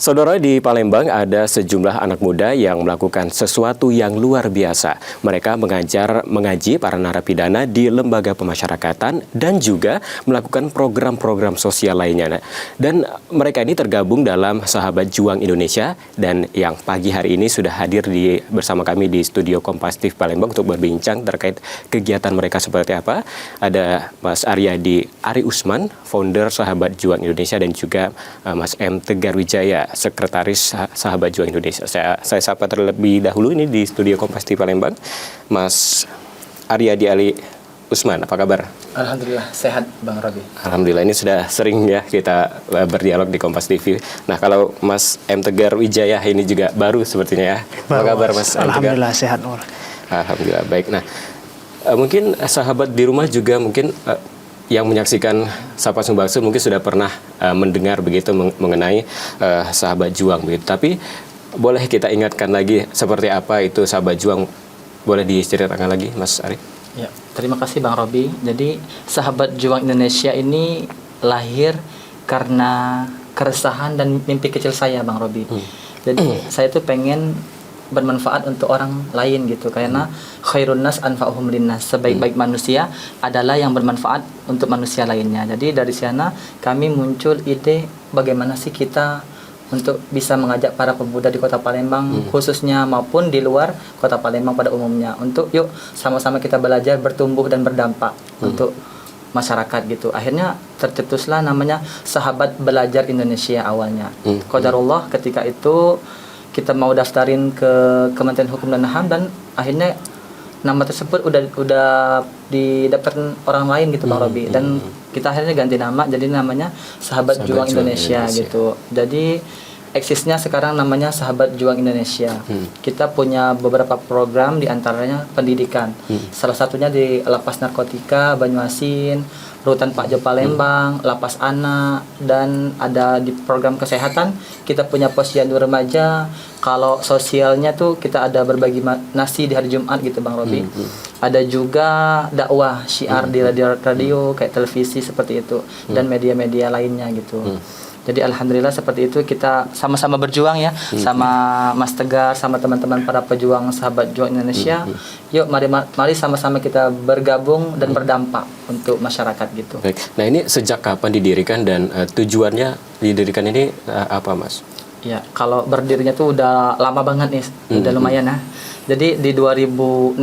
Saudara, di Palembang ada sejumlah anak muda yang melakukan sesuatu yang luar biasa. Mereka mengaji para narapidana di lembaga pemasyarakatan dan juga melakukan program-program sosial lainnya. Dan mereka ini tergabung dalam Sahabat Juang Indonesia dan yang pagi hari ini sudah hadir bersama kami di studio Kompas TV Palembang untuk berbincang terkait kegiatan mereka seperti apa. Ada Mas Aryadi Ari Usman, founder Sahabat Juang Indonesia, dan juga Mas M. Tegar Wijaya, Sekretaris Sahabat Juang Indonesia. Saya sapa terlebih dahulu ini di studio Kompas TV Palembang, Mas Aryadi Ali Usman. Apa kabar? Alhamdulillah sehat, Bang Robi. Alhamdulillah, ini sudah sering ya kita berdialog di Kompas TV. Nah, kalau Mas M. Tegar Wijaya ini juga baru sepertinya ya. Apa kabar Mas M. Tegar? Alhamdulillah sehat. Alhamdulillah baik. Nah, mungkin sahabat di rumah juga mungkin yang menyaksikan Sapa Sumbangsih mungkin sudah pernah mendengar begitu mengenai Sahabat Juang begitu. Tapi boleh kita ingatkan lagi seperti apa itu Sahabat Juang? Boleh diceritakan lagi, Mas Ari? Ya, terima kasih Bang Robi. Jadi Sahabat Juang Indonesia ini lahir karena keresahan dan mimpi kecil saya, Bang Robi. Jadi saya tuh pengen bermanfaat untuk orang lain gitu, karena khairun nas anfa'uhum linnas, sebaik-baik manusia adalah yang bermanfaat untuk manusia lainnya. Jadi dari sana kami muncul ide bagaimana sih kita untuk bisa mengajak para pemuda di Kota Palembang khususnya maupun di luar Kota Palembang pada umumnya untuk yuk sama-sama kita belajar, bertumbuh dan berdampak untuk masyarakat gitu. Akhirnya tercetuslah namanya Sahabat Belajar Indonesia awalnya. Qadarullah ketika itu kita mau daftarin ke Kementerian Hukum dan HAM dan akhirnya nama tersebut udah didaftarin orang lain gitu, Bang Robi. Dan kita akhirnya ganti nama jadi namanya Sahabat Juang Indonesia gitu. Jadi eksisnya sekarang namanya Sahabat Juang Indonesia. Kita punya beberapa program, diantaranya pendidikan. Salah satunya di Lapas Narkotika Banyuasin, Rutan Pak Jo Palembang, Lapas Anak, dan ada di program kesehatan kita punya posyandu remaja. Kalau sosialnya tuh kita ada berbagi nasi di hari Jumat gitu, Bang Robi. Ada juga dakwah syiar di radio kayak televisi seperti itu dan media-media lainnya gitu. Jadi alhamdulillah seperti itu, kita sama-sama berjuang ya, sama Mas Tegar, sama teman-teman para pejuang Sahabat Juang Indonesia. Yuk mari sama-sama kita bergabung dan berdampak untuk masyarakat gitu. Baik. Nah, ini sejak kapan didirikan dan tujuannya didirikan ini apa, Mas? Ya, kalau berdirinya tuh udah lama banget nih, udah lumayan ya. Jadi di 2016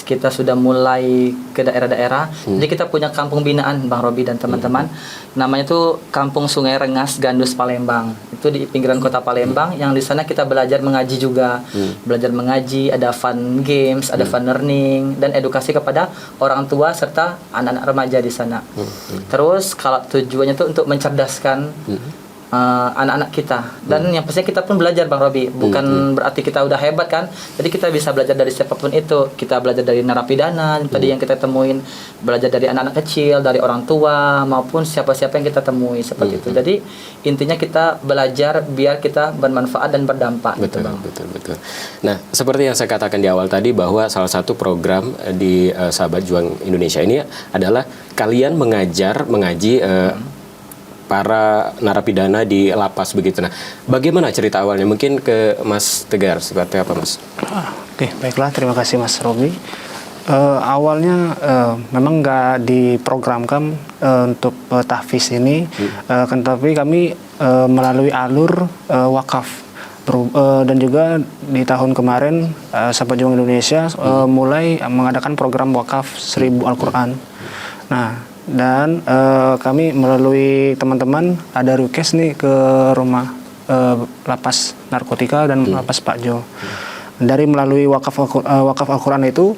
kita sudah mulai ke daerah-daerah. Jadi kita punya kampung binaan, Bang Robi dan teman-teman. Namanya tuh Kampung Sungai Rengas Gandus Palembang. Itu di pinggiran Kota Palembang yang di sana kita belajar mengaji juga. Belajar mengaji, ada fun games, ada fun learning dan edukasi kepada orang tua serta anak-anak remaja di sana. Terus kalau tujuannya tuh untuk mencerdaskan anak-anak kita dan yang pastinya kita pun belajar, Bang Robi. Bukan berarti kita udah hebat kan, jadi kita bisa belajar dari siapapun itu. Kita belajar dari narapidana tadi yang kita temuin, belajar dari anak-anak kecil, dari orang tua maupun siapa-siapa yang kita temui seperti itu. Jadi intinya kita belajar biar kita bermanfaat dan berdampak. Betul, gitu, Bang. betul. Nah, seperti yang saya katakan di awal tadi bahwa salah satu program di Sahabat Juang Indonesia ini adalah kalian mengaji para narapidana di lapas begitu. Nah, bagaimana cerita awalnya? Mungkin ke Mas Tegar, seperti apa, Mas? Oke, baiklah, terima kasih Mas Robi. Awalnya memang nggak diprogramkan untuk tahfiz ini, tapi kami melalui alur wakaf. Dan juga di tahun kemarin Sahabat Juang Indonesia mulai mengadakan program wakaf 1000 Al-Quran. Nah, dan kami melalui teman-teman ada request nih ke rumah Lapas Narkotika dan Lapas Pak Jo. Dari melalui wakaf Al-Quran itu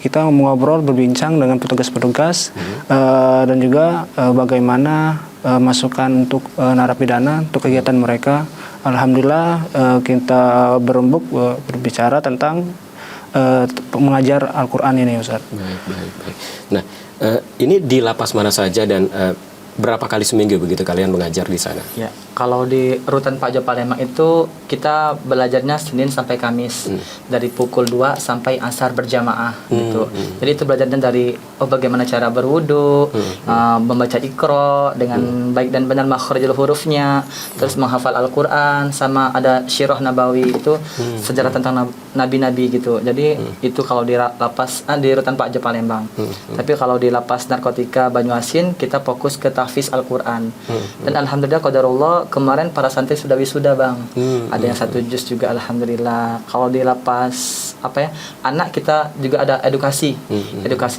kita ngobrol, berbincang dengan petugas-petugas dan juga bagaimana masukan untuk narapidana untuk kegiatan mereka. Alhamdulillah kita berembuk berbicara tentang mengajar Al-Quran ini, Ustaz. Baik. Nah, ini di lapas mana saja dan berapa kali seminggu begitu kalian mengajar di sana? Ya, kalau di rutan Pak Jo Palembang itu kita belajarnya Senin sampai Kamis dari pukul 2 sampai asar berjamaah gitu. Jadi itu belajarnya dari bagaimana cara berwudu, membaca Iqra dengan baik dan benar makhrijul hurufnya, terus menghafal Al-Qur'an, sama ada Syirah Nabawi itu sejarah tentang nabi-nabi gitu. Jadi itu kalau di lapas di rutan Pak Jo Palembang. Tapi kalau di lapas narkotika Banyuasin kita fokus ke tahfiz Al-Qur'an. Dan alhamdulillah qadarullah kemarin para santri sudah wisuda, Bang. Ada yang 1 juz juga alhamdulillah. Kalau di lapas anak kita juga ada edukasi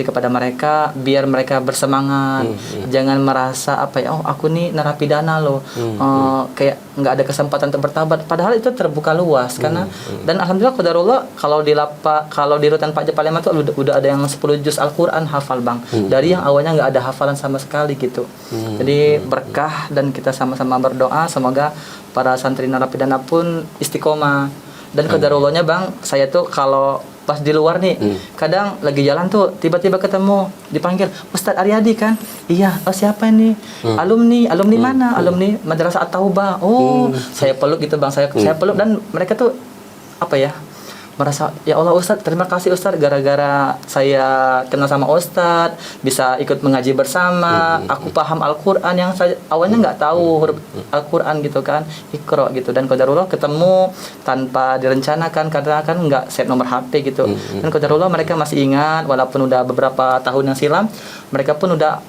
kepada mereka biar mereka bersemangat, jangan merasa aku nih narapidana loh, kayak nggak ada kesempatan untuk bertobat, padahal itu terbuka luas karena dan alhamdulillah qadarullah kalau di rutan Pak Jo Palembang tuh udah ada yang 10 juz Al-Qur'an hafal, Bang, dari yang awalnya nggak ada hafalan sama sekali gitu. Jadi berkah dan kita sama-sama berdoa semoga para santri narapidana pun istiqomah. Dan qadarullahnya, Bang, saya tuh kalau pas di luar nih, kadang lagi jalan tuh tiba-tiba ketemu, dipanggil Ustadz Aryadi kan? Iya. Oh, siapa ini? Alumni mana? Alumni Madrasah At-Taubah. Saya peluk gitu, Bang. Saya peluk dan mereka tuh merasa, ya Allah Ustadz, terima kasih Ustadz, gara-gara saya kenal sama Ustadz, bisa ikut mengaji bersama, aku paham Al-Quran yang saya awalnya nggak tahu huruf Al-Quran gitu kan, Iqra gitu, dan qadarullah ketemu tanpa direncanakan karena kan nggak set nomor HP gitu, dan qadarullah mereka masih ingat walaupun udah beberapa tahun yang silam, mereka pun udah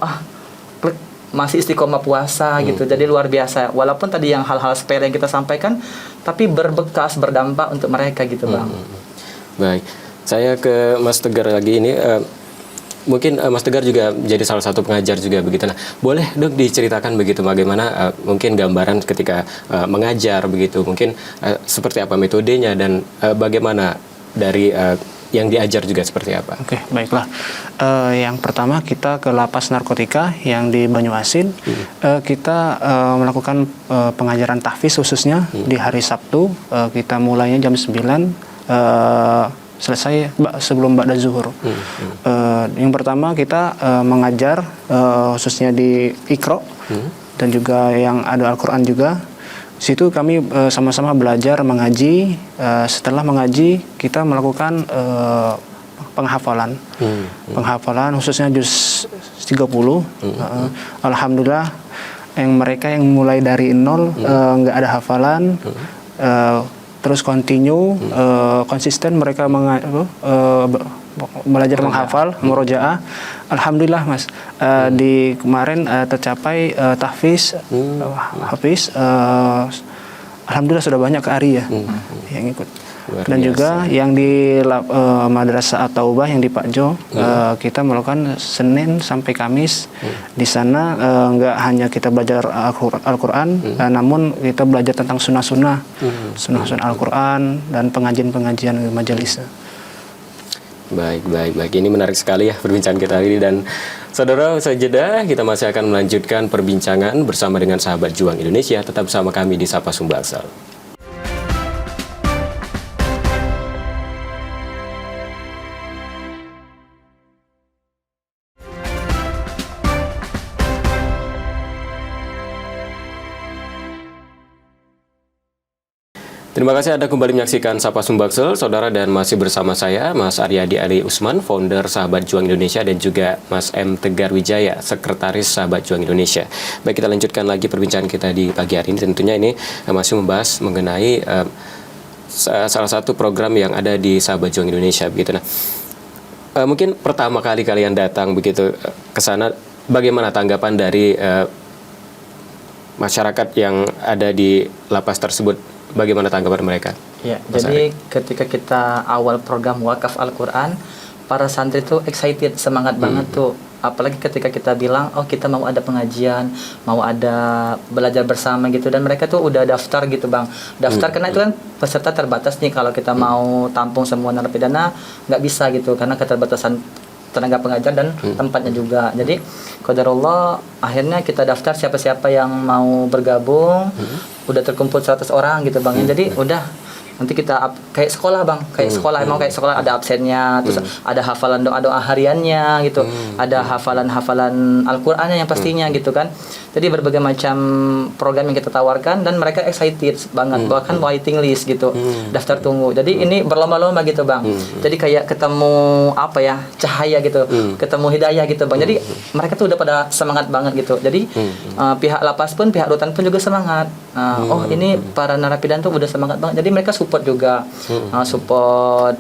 klik, masih istiqomah puasa gitu. Jadi luar biasa. Walaupun tadi yang hal-hal sepele yang kita sampaikan, tapi berbekas, berdampak untuk mereka gitu, Bang. Baik. Saya ke Mas Tegar lagi ini. Mungkin Mas Tegar juga jadi salah satu pengajar juga begitu. Nah, boleh dong diceritakan begitu bagaimana mungkin gambaran ketika mengajar begitu. Mungkin seperti apa metodenya dan bagaimana dari yang diajar juga seperti apa? Oke, baiklah. Yang pertama kita ke lapas narkotika yang di Banyuasin. Kita melakukan pengajaran tahfiz khususnya di hari Sabtu. Kita mulainya jam 9, selesai sebelum ba'da zuhur. Yang pertama kita mengajar khususnya di Iqra dan juga yang ada Al-Quran juga. Situ kami sama-sama belajar mengaji. Setelah mengaji kita melakukan penghafalan. Penghafalan khususnya juz 30. Alhamdulillah yang mereka yang mulai dari nol nggak ada hafalan, terus konsisten mereka belajar menghafal, murojaah. Alhamdulillah, Mas, di kemarin tercapai tahfiz, hafiz. Alhamdulillah sudah banyak ari ya yang ikut. Dan juga yang di Madrasah At-Taubah yang di Pak Jo, kita melakukan Senin sampai Kamis. Di sana nggak hanya kita belajar Al-Quran, namun kita belajar tentang sunnah-sunnah Al-Quran dan pengajian-pengajian majelis. Baik. Ini menarik sekali ya perbincangan kita hari ini. Dan saudara, usai jeda kita masih akan melanjutkan perbincangan bersama dengan sahabat Juang Indonesia. Tetap bersama kami di Sapa Sumbaksel. Terima kasih Anda kembali menyaksikan Sapa Sumbaksel, saudara, dan masih bersama saya, Mas Aryadi Ali Usman, founder Sahabat Juang Indonesia, dan juga Mas M. Tegar Wijaya, sekretaris Sahabat Juang Indonesia. Baik, kita lanjutkan lagi perbincangan kita di pagi hari ini. Tentunya ini masih membahas mengenai salah satu program yang ada di Sahabat Juang Indonesia, begitu. Nah, mungkin pertama kali kalian datang begitu ke sana, bagaimana tanggapan dari masyarakat yang ada di lapas tersebut? Bagaimana tanggapan mereka? Ya, jadi ketika kita awal program Wakaf Al-Quran, para santri tuh excited, semangat banget tuh. Apalagi ketika kita bilang, kita mau ada pengajian, mau ada belajar bersama gitu. Dan mereka tuh udah daftar gitu, Bang. Daftar karena itu kan peserta terbatas nih. Kalau kita mau tampung semua narapidana, nggak bisa gitu. Karena keterbatasan tenaga pengajar dan tempatnya juga. Jadi qadarullah akhirnya kita daftar siapa-siapa yang mau bergabung. Udah terkumpul 100 orang gitu, Bang. Jadi udah nanti kita kayak sekolah bang, kayak sekolah emang kayak sekolah ada absennya, terus ada hafalan doa hariannya gitu, ada hafalan Al-Qur'annya yang pastinya gitu kan. Jadi berbagai macam program yang kita tawarkan dan mereka excited banget, bahkan waiting list gitu, daftar tunggu. Jadi ini berlomba-lomba gitu bang. Jadi kayak ketemu apa ya, cahaya gitu, ketemu hidayah gitu bang. Jadi mereka tuh udah pada semangat banget gitu. Jadi pihak lapas pun, pihak rutan pun juga semangat. Oh ini para narapidana tuh udah semangat banget. Jadi mereka support juga, support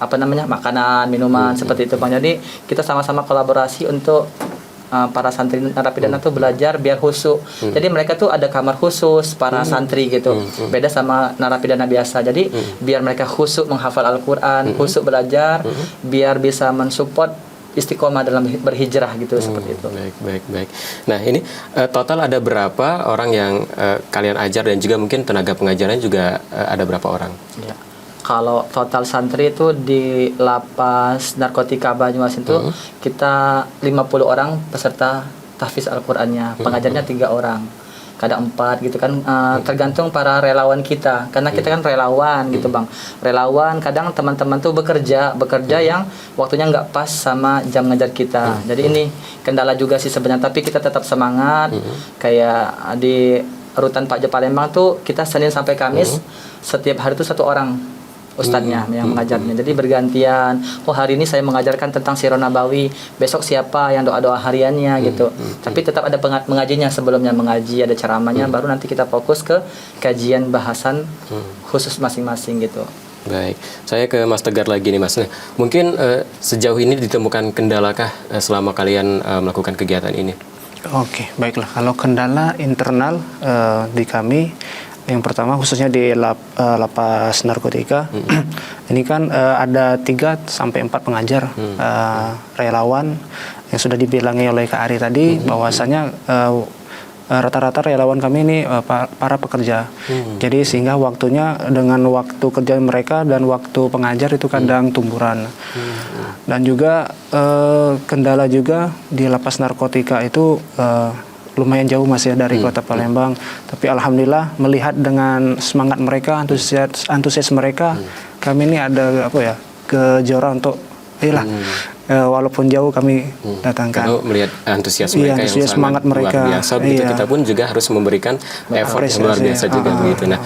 apa namanya, makanan, minuman seperti itu bang. Jadi kita sama-sama kolaborasi untuk para santri narapidana tuh belajar biar khusyuk. Jadi mereka tuh ada kamar khusus para santri gitu. Beda sama narapidana biasa. Jadi biar mereka khusyuk menghafal Al-Qur'an, khusyuk belajar, biar bisa mensupport istiqomah dalam berhijrah gitu, seperti itu. Baik. Nah, ini total ada berapa orang yang kalian ajar, dan juga mungkin tenaga pengajarannya juga ada berapa orang? Ya. Kalau total santri itu di Lapas Narkotika Banyumas itu kita 50 orang peserta tahfiz Al-Qur'annya. Pengajarnya 3 orang. Kadang 4 gitu kan, tergantung para relawan kita. Karena kita kan relawan gitu bang. Relawan kadang teman-teman tuh bekerja yang waktunya nggak pas sama jam ngajar kita. Jadi ini kendala juga sih sebenarnya. Tapi kita tetap semangat. Kayak di rutan Pak Palembang tuh kita Senin sampai Kamis setiap hari tuh 1 orang ustadznya yang mengajarnya. Jadi bergantian. Oh hari ini saya mengajarkan tentang Sirah Nabawi, besok siapa yang doa-doa hariannya gitu. Tapi tetap ada mengajinya, sebelumnya mengaji, ada ceramahnya, baru nanti kita fokus ke kajian bahasan khusus masing-masing gitu. Baik, saya ke Mas Tegar lagi nih Mas. Nah, mungkin sejauh ini ditemukan kendalakah selama kalian melakukan kegiatan ini? Oke, baiklah. Kalau kendala internal di kami, yang pertama khususnya di lapas narkotika, ini kan ada 3 sampai 4 pengajar relawan yang sudah dibilangi oleh Kak Ari tadi, bahwasanya rata-rata relawan kami ini para pekerja. Jadi sehingga waktunya dengan waktu kerja mereka dan waktu pengajar itu kadang tumburan. Dan juga kendala juga di lapas narkotika itu lumayan jauh Mas ya dari kota Palembang. Tapi alhamdulillah melihat dengan semangat mereka, antusias mereka, kami ini ada kejora untuk walaupun jauh kami datangkan. Kalau melihat antusias mereka yang sangat luar biasa, begitu kita pun juga harus memberikan effort yang luar biasa juga begitu. Nah,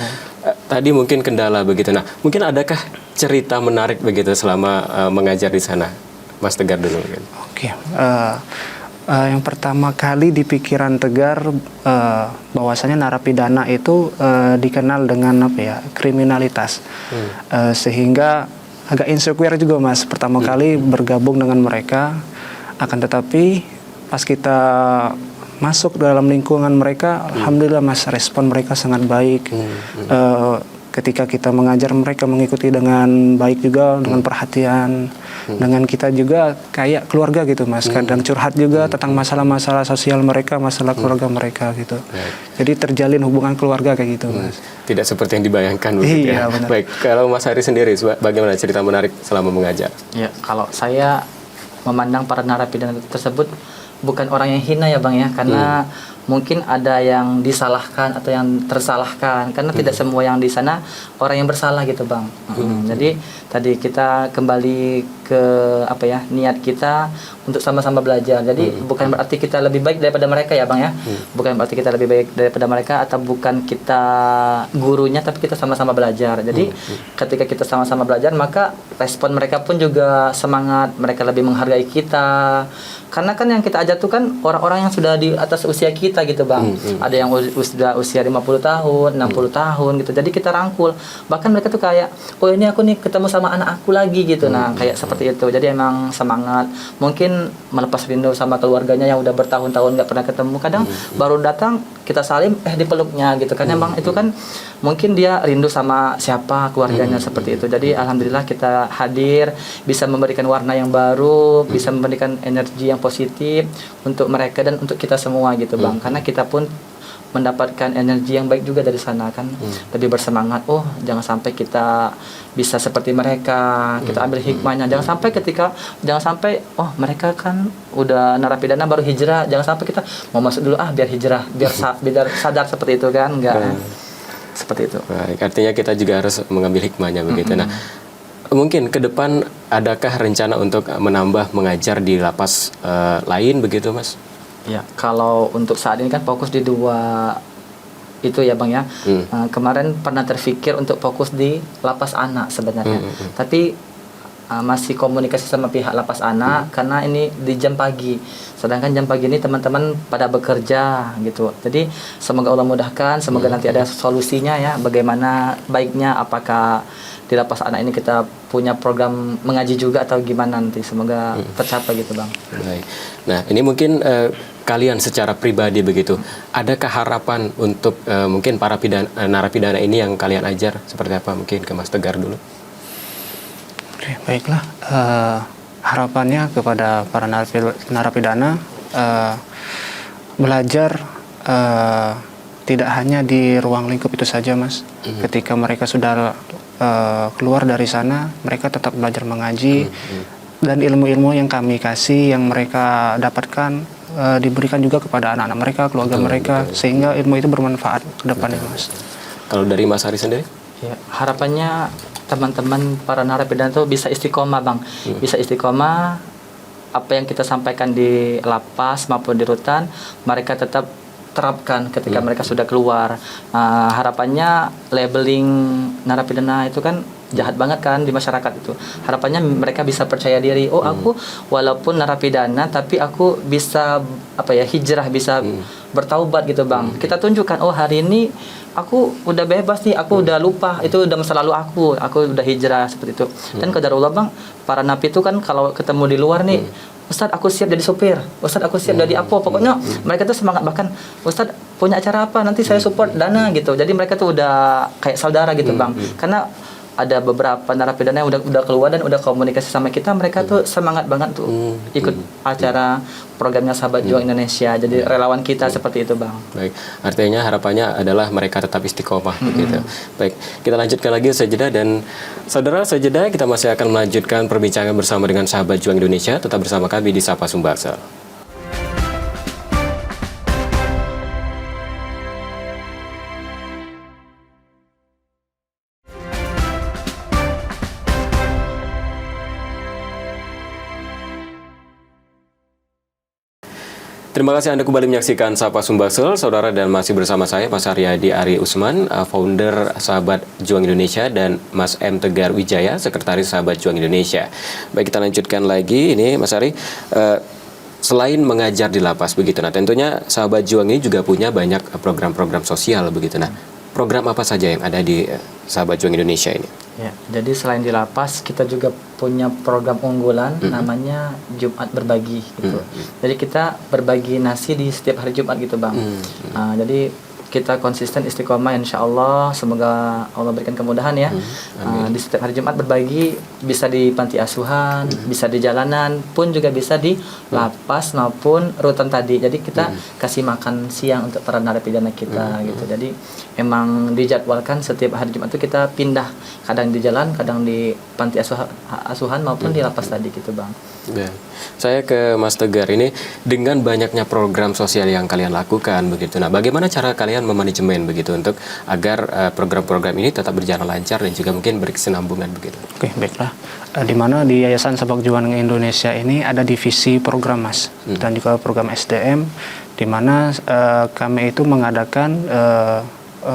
tadi mungkin kendala begitu. Nah, mungkin adakah cerita menarik begitu selama mengajar di sana? Mas Tegar dulu mungkin. Oke. Yang pertama kali di pikiran Tegar bahwasanya narapidana itu dikenal dengan kriminalitas, sehingga agak insecure juga Mas pertama kali bergabung dengan mereka. Akan tetapi pas kita masuk dalam lingkungan mereka, alhamdulillah Mas, respon mereka sangat baik. Ketika kita mengajar, mereka mengikuti dengan baik juga, dengan perhatian. Dengan kita juga kayak keluarga gitu Mas. Kadang curhat juga tentang masalah-masalah sosial mereka, masalah keluarga mereka gitu. Jadi terjalin hubungan keluarga kayak gitu Mas. Tidak seperti yang dibayangkan begitu ya. Benar. Baik, kalau Mas Hari sendiri bagaimana cerita menarik selama mengajar? Ya, kalau saya memandang para narapidana tersebut bukan orang yang hina ya Bang ya, karena mungkin ada yang disalahkan atau yang tersalahkan, karena tidak semua yang di sana orang yang bersalah gitu Bang. Jadi tadi kita kembali ke niat kita untuk sama-sama belajar. Jadi bukan berarti kita lebih baik daripada mereka ya Bang ya. Bukan berarti kita lebih baik daripada mereka atau bukan kita gurunya, tapi kita sama-sama belajar. Jadi ketika kita sama-sama belajar, maka respon mereka pun juga semangat, mereka lebih menghargai kita. Karena kan yang kita ajar tuh kan orang-orang yang sudah di atas usia kita gitu Bang. Ada yang sudah usia 50 tahun, 60 tahun gitu. Jadi kita rangkul. Bahkan mereka tuh kayak, oh ini aku nih ketemu sama anak aku lagi gitu. Nah, kayak seperti itu. Jadi emang semangat. Mungkin melepas rindu sama keluarganya yang udah bertahun-tahun nggak pernah ketemu. Kadang baru datang kita salim, dipeluknya gitu. Kan emang itu kan mungkin dia rindu sama siapa keluarganya seperti itu. Jadi alhamdulillah kita hadir, bisa memberikan warna yang baru, bisa memberikan energi yang positif untuk mereka dan untuk kita semua gitu Bang. Karena kita pun mendapatkan energi yang baik juga dari sana kan. Lebih bersemangat, oh jangan sampai kita bisa seperti mereka, kita ambil hikmahnya. Jangan sampai oh mereka kan udah narapidana baru hijrah, jangan sampai kita mau masuk dulu biar hijrah, biar sadar seperti itu kan, enggak. seperti itu. Baik, artinya kita juga harus mengambil hikmahnya begitu. Nah, mungkin ke depan adakah rencana untuk menambah mengajar di lapas lain begitu, Mas? Ya, kalau untuk saat ini kan fokus di 2 itu ya Bang ya. Kemarin pernah terfikir untuk fokus di lapas anak sebenarnya. Tapi masih komunikasi sama pihak lapas anak karena ini di jam pagi. Sedangkan jam pagi ini teman-teman pada bekerja gitu. Jadi semoga Allah mudahkan, semoga nanti ada solusinya ya bagaimana baiknya, apakah di lapas anak ini kita punya program mengaji juga atau gimana nanti. Semoga tercapai gitu Bang. Baik. Nah, ini mungkin kalian secara pribadi begitu, adakah harapan untuk mungkin para narapidana ini yang kalian ajar seperti apa? Mungkin ke Mas Tegar dulu. Oke, baiklah. Harapannya kepada para narapidana belajar tidak hanya di ruang lingkup itu saja, Mas. Ketika mereka sudah keluar dari sana, mereka tetap belajar mengaji dan ilmu-ilmu yang kami kasih, yang mereka dapatkan diberikan juga kepada anak-anak mereka, keluarga mereka, sehingga ilmu itu bermanfaat ke depannya, Mas. Kalau dari Mas Ari sendiri? Ya, harapannya teman-teman para narapidana itu bisa istiqomah Bang, bisa istiqomah apa yang kita sampaikan di lapas maupun di rutan mereka tetap terapkan ketika mereka sudah keluar. Harapannya labeling narapidana itu kan jahat banget kan di masyarakat itu. Harapannya mereka bisa percaya diri. Oh, aku walaupun narapidana tapi aku bisa hijrah, bisa bertaubat gitu Bang. Kita tunjukkan oh hari ini aku udah bebas nih, aku udah lupa itu udah masa lalu aku udah hijrah seperti itu. Dan qadarullah Bang, para napi itu kan kalau ketemu di luar nih, Ustadz aku siap jadi sopir, Ustadz aku siap jadi apa, pokoknya mereka tuh semangat, bahkan Ustadz punya acara apa nanti saya support dana gitu. Jadi mereka tuh udah kayak saudara gitu Bang. Karena ada beberapa narapidana yang udah keluar dan udah komunikasi sama kita, mereka tuh semangat banget tuh ikut acara programnya Sahabat Juang Indonesia. Jadi relawan kita seperti itu Bang. Baik, artinya harapannya adalah mereka tetap istiqomah begitu. Baik, kita lanjutkan lagi sejedah dan saudara sejedah kita masih akan melanjutkan perbincangan bersama dengan Sahabat Juang Indonesia. Tetap bersama kami di Sapa Sumbaksel. Terima kasih Anda kembali menyaksikan Sapa Sumbaksel, saudara, dan masih bersama saya Mas Aryadi Ari Usman, founder Sahabat Juang Indonesia, dan Mas M. Tegar Wijaya, sekretaris Sahabat Juang Indonesia. Baik, kita lanjutkan lagi. Ini Mas Ari, selain mengajar di lapas begitu, nah tentunya Sahabat Juang ini juga punya banyak program-program sosial begitu. Nah, program apa saja yang ada di Sahabat Juang Indonesia ini? Ya, jadi selain di lapas kita juga punya program unggulan namanya Jumat Berbagi gitu. Jadi kita berbagi nasi di setiap hari Jumat gitu Bang. Jadi kita konsisten istiqomah insya Allah, semoga Allah berikan kemudahan ya. Di setiap hari Jumat berbagi, bisa di panti asuhan, bisa di jalanan, pun juga bisa di lapas maupun rutan tadi. Jadi kita kasih makan siang untuk para narapidana kita gitu. Jadi emang dijadwalkan setiap hari Jumat itu kita pindah, kadang di jalan, kadang di panti asuhan maupun di lapas tadi gitu Bang. Ya. Saya ke Mas Tegar ini, dengan banyaknya program sosial yang kalian lakukan begitu. Nah, bagaimana cara kalian memanajemen begitu untuk agar program-program ini tetap berjalan lancar dan juga mungkin berkesinambungan begitu? Oke, baiklah. Di mana di Yayasan Sahabat Juang Indonesia ini ada divisi program Mas dan juga program SDM, di mana kami itu mengadakan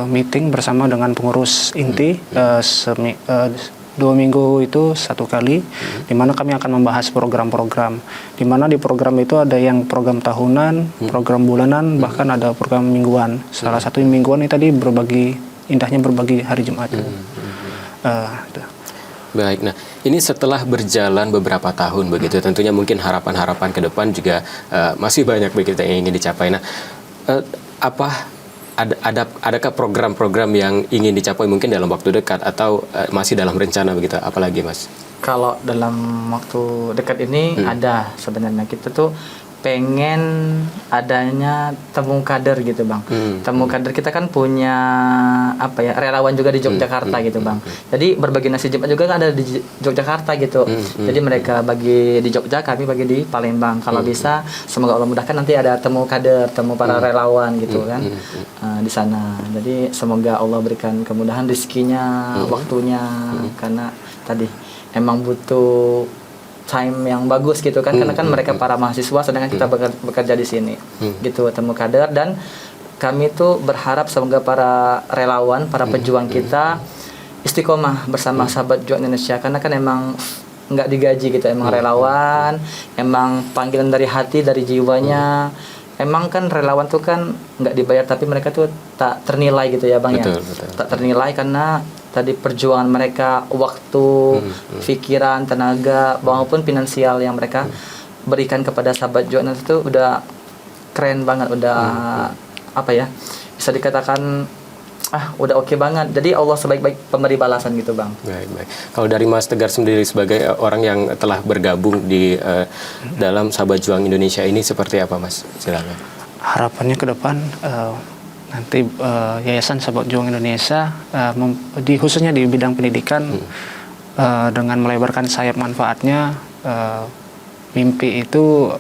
meeting bersama dengan pengurus inti 2 minggu itu 1 kali, di mana kami akan membahas program-program, di mana di program itu ada yang program tahunan, program bulanan, bahkan ada program mingguan. Salah satu mingguan ini tadi indahnya berbagi hari Jumat. Baik, nah ini setelah berjalan beberapa tahun begitu, tentunya mungkin harapan-harapan ke depan juga masih banyak begitu yang ingin dicapai. Nah, adakah program-program yang ingin dicapai mungkin dalam waktu dekat atau masih dalam rencana begitu? Apalagi Mas? Kalau dalam waktu dekat ini ada sebenarnya, kita tuh pengen adanya temu kader gitu bang. Temu kader kita kan punya apa ya, relawan juga di Yogyakarta gitu bang. Jadi berbagi nasi Jumat juga kan ada di Yogyakarta gitu. Jadi mereka bagi di Jogja, kami bagi di Palembang. Kalau bisa semoga Allah mudahkan nanti ada temu kader, temu para relawan gitu kan di sana. Jadi semoga Allah berikan kemudahan rezekinya, waktunya, karena tadi emang butuh time yang bagus gitu kan, karena kan mereka para mahasiswa sedangkan kita bekerja di sini gitu, temu kader. Dan kami tuh berharap semoga para relawan, para pejuang kita istiqomah bersama sahabat juang Indonesia, karena kan emang nggak digaji gitu, emang relawan, emang panggilan dari hati, dari jiwanya. Emang kan relawan tuh kan nggak dibayar, tapi mereka tuh tak ternilai gitu ya bang. Betul. Tak ternilai karena tadi perjuangan mereka, waktu, pikiran, tenaga, maupun finansial yang mereka berikan kepada sahabat juang itu udah keren banget, udah apa ya, bisa dikatakan udah oke banget. Jadi Allah sebaik-baik pemberi balasan gitu bang. Baik. Kalau dari Mas Tegar sendiri sebagai orang yang telah bergabung di dalam Sahabat Juang Indonesia ini seperti apa Mas? Silakan. Harapannya ke depan nanti Yayasan Sahabat Juang Indonesia khususnya di bidang pendidikan dengan melebarkan sayap manfaatnya, mimpi itu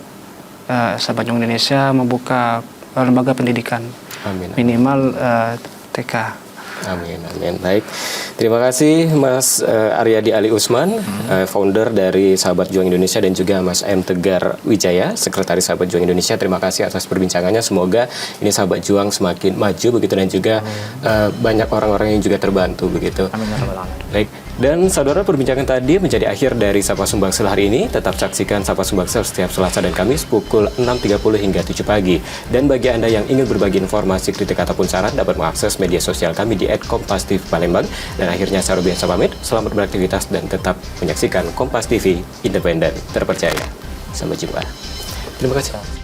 Sahabat Juang Indonesia membuka lembaga pendidikan. Amin. Minimal TK. Amin. Baik, terima kasih Mas Aryadi Ali Usman, founder dari Sahabat Juang Indonesia, dan juga Mas M. Tegar Wijaya, Sekretaris Sahabat Juang Indonesia. Terima kasih atas perbincangannya. Semoga ini Sahabat Juang semakin maju begitu, dan juga banyak orang-orang yang juga terbantu begitu. Amin. Baik, dan saudara, perbincangan tadi menjadi akhir dari Sapa Sumbangsel hari ini. Tetap saksikan Sapa Sumbangsel setiap Selasa dan Kamis pukul 6.30 hingga 7 pagi. Dan bagi Anda yang ingin berbagi informasi, kritik ataupun saran, dapat mengakses media sosial kami di @kompastiv Palembang. Dan akhirnya saya Rubiansa pamit, selamat beraktivitas dan tetap menyaksikan Kompas TV, independen, terpercaya. Sampai jumpa. Terima kasih.